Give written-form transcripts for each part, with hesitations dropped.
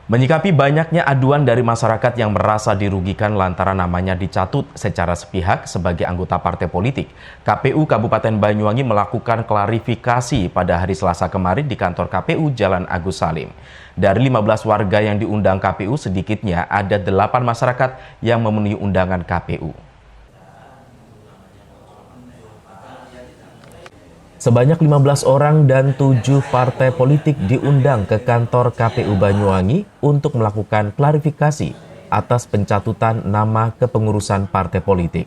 Menyikapi banyaknya aduan dari masyarakat yang merasa dirugikan lantaran namanya dicatut secara sepihak sebagai anggota partai politik, KPU Kabupaten Banyuwangi melakukan klarifikasi pada hari Selasa kemarin di kantor KPU Jalan Agus Salim. Dari 15 warga yang diundang KPU, sedikitnya ada 8 masyarakat yang memenuhi undangan KPU. Sebanyak 15 orang dan 7 partai politik diundang ke kantor KPU Banyuwangi untuk melakukan klarifikasi atas pencatutan nama kepengurusan partai politik.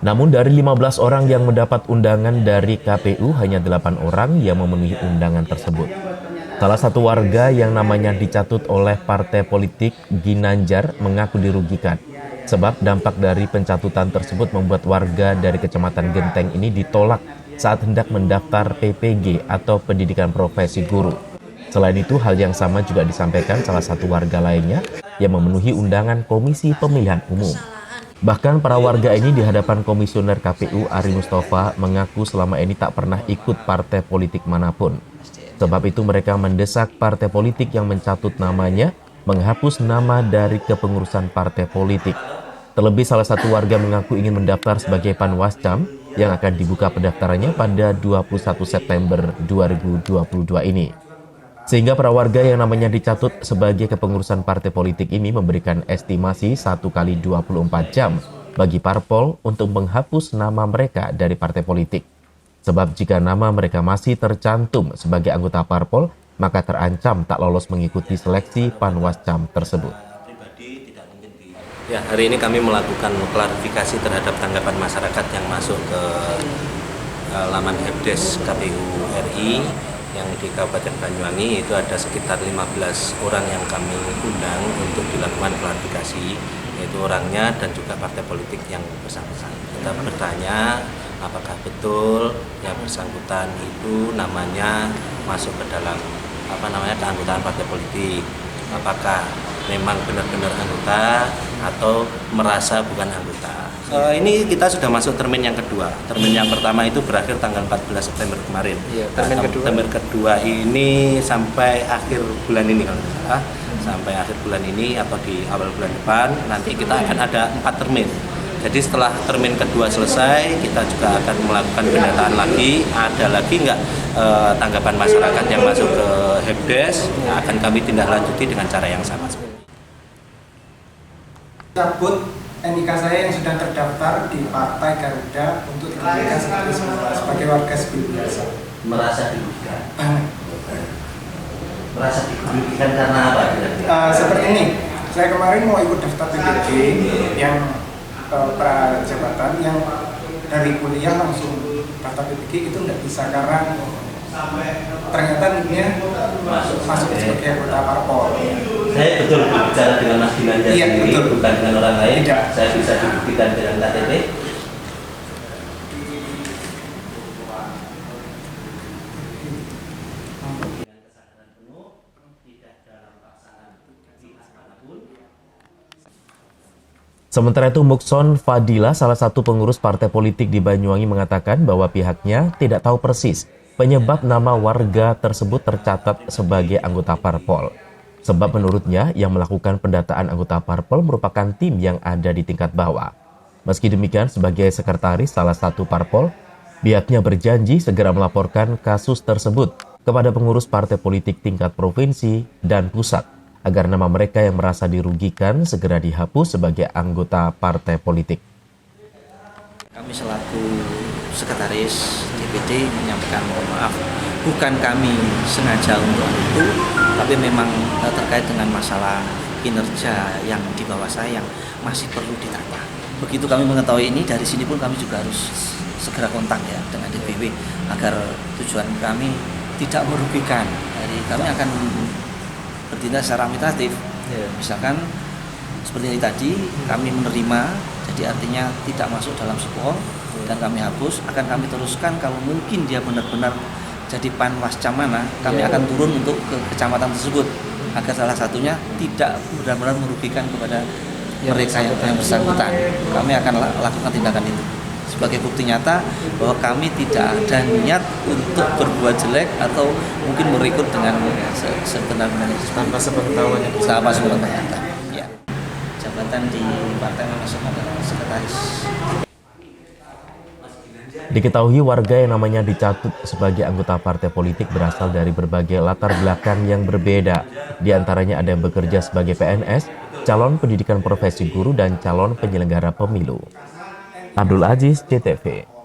Namun dari 15 orang yang mendapat undangan dari KPU, hanya 8 orang yang memenuhi undangan tersebut. Salah satu warga yang namanya dicatut oleh partai politik Ginanjar mengaku dirugikan. Sebab dampak dari pencatutan tersebut membuat warga dari Kecamatan Genteng ini ditolak saat hendak mendaftar PPG atau Pendidikan Profesi Guru. Selain itu, hal yang sama juga disampaikan salah satu warga lainnya yang memenuhi undangan Komisi Pemilihan Umum. Bahkan para warga ini di hadapan Komisioner KPU Ari Mustafa mengaku selama ini tak pernah ikut partai politik manapun. Sebab itu mereka mendesak partai politik yang mencatut namanya menghapus nama dari kepengurusan partai politik. Terlebih salah satu warga mengaku ingin mendaftar sebagai Panwascam yang akan dibuka pendaftarannya pada 21 September 2022 ini. Sehingga para warga yang namanya dicatut sebagai kepengurusan partai politik ini memberikan estimasi 1 kali 24 jam bagi parpol untuk menghapus nama mereka dari partai politik. Sebab jika nama mereka masih tercantum sebagai anggota parpol, maka terancam tak lolos mengikuti seleksi Panwascam tersebut. Ya, hari ini kami melakukan klarifikasi terhadap tanggapan masyarakat yang masuk ke laman Helpdesk KPU RI yang di Kabupaten Banyuwangi. Itu ada sekitar 15 orang yang kami undang untuk dilakukan klarifikasi, yaitu orangnya dan juga partai politik yang bersangkutan. Kita bertanya apakah betul yang bersangkutan itu namanya masuk ke dalam keanggotaan partai politik, apakah memang benar-benar anggota atau merasa bukan anggota. Ini kita sudah masuk termin yang kedua. Termin yang pertama itu berakhir tanggal 14 September kemarin. Ya, termin kedua ini sampai akhir bulan ini kalau tidak salah. Sampai akhir bulan ini atau di awal bulan depan nanti kita akan ada 4 termin. Jadi setelah termin kedua selesai, kita juga akan melakukan pendataan lagi. Ada lagi nggak tanggapan masyarakat yang masuk ke Helpdesk, akan kami tindak lanjuti dengan cara yang sama. Cabut NIK saya yang sudah terdaftar di Partai Garuda untuk dijadikan sebagai warga sipil biasa. Merasa dirugikan. Merasa dirugikan karena apa? Seperti ini, saya kemarin mau ikut daftar PPG yang prajabatan yang dari kuliah langsung daftar PPG itu nggak bisa karena ternyata dia masuk sebagai anggota parpol. Saya betul berbicara dengan Mas Ginanjar sendiri, betul. Bukan dengan orang lain. Tidak. Saya bisa dibuktikan dengan KTP. Sementara itu, Mukson Fadila, salah satu pengurus partai politik di Banyuwangi, mengatakan bahwa pihaknya tidak tahu persis penyebab nama warga tersebut tercatat sebagai anggota parpol. Sebab menurutnya, yang melakukan pendataan anggota parpol merupakan tim yang ada di tingkat bawah. Meski demikian, sebagai sekretaris salah satu parpol, pihaknya berjanji segera melaporkan kasus tersebut kepada pengurus partai politik tingkat provinsi dan pusat, agar nama mereka yang merasa dirugikan segera dihapus sebagai anggota partai politik. Kami selaku sekretaris DPD menyampaikan mohon maaf, bukan kami sengaja untuk itu, tapi memang terkait dengan masalah kinerja yang di bawah saya yang masih perlu ditata. Begitu kami mengetahui ini, dari sini pun kami juga harus segera kontak ya dengan DPW agar tujuan kami tidak merugikan. Jadi kami akan bertindak secara administratif. Misalkan seperti ini tadi kami menerima, jadi artinya tidak masuk dalam sipol dan kami hapus, akan kami teruskan kalau mungkin dia benar-benar jadi Panwascam mana, kami akan turun untuk ke kecamatan tersebut agar salah satunya tidak benar-benar merugikan kepada mereka yang bersangkutan. Kami akan lakukan tindakan itu. sebagai bukti nyata bahwa kami tidak ada niat untuk berbuat jelek atau mungkin merekrut dengan sebenar-benarnya tanpa sepengetahuan ya. Jabatan di Partai Nasional adalah sekretaris. Diketahui warga yang namanya dicatut sebagai anggota partai politik berasal dari berbagai latar belakang yang berbeda. Di antaranya ada yang bekerja sebagai PNS, calon pendidikan profesi guru, dan calon penyelenggara pemilu. Abdul Aziz, CTV.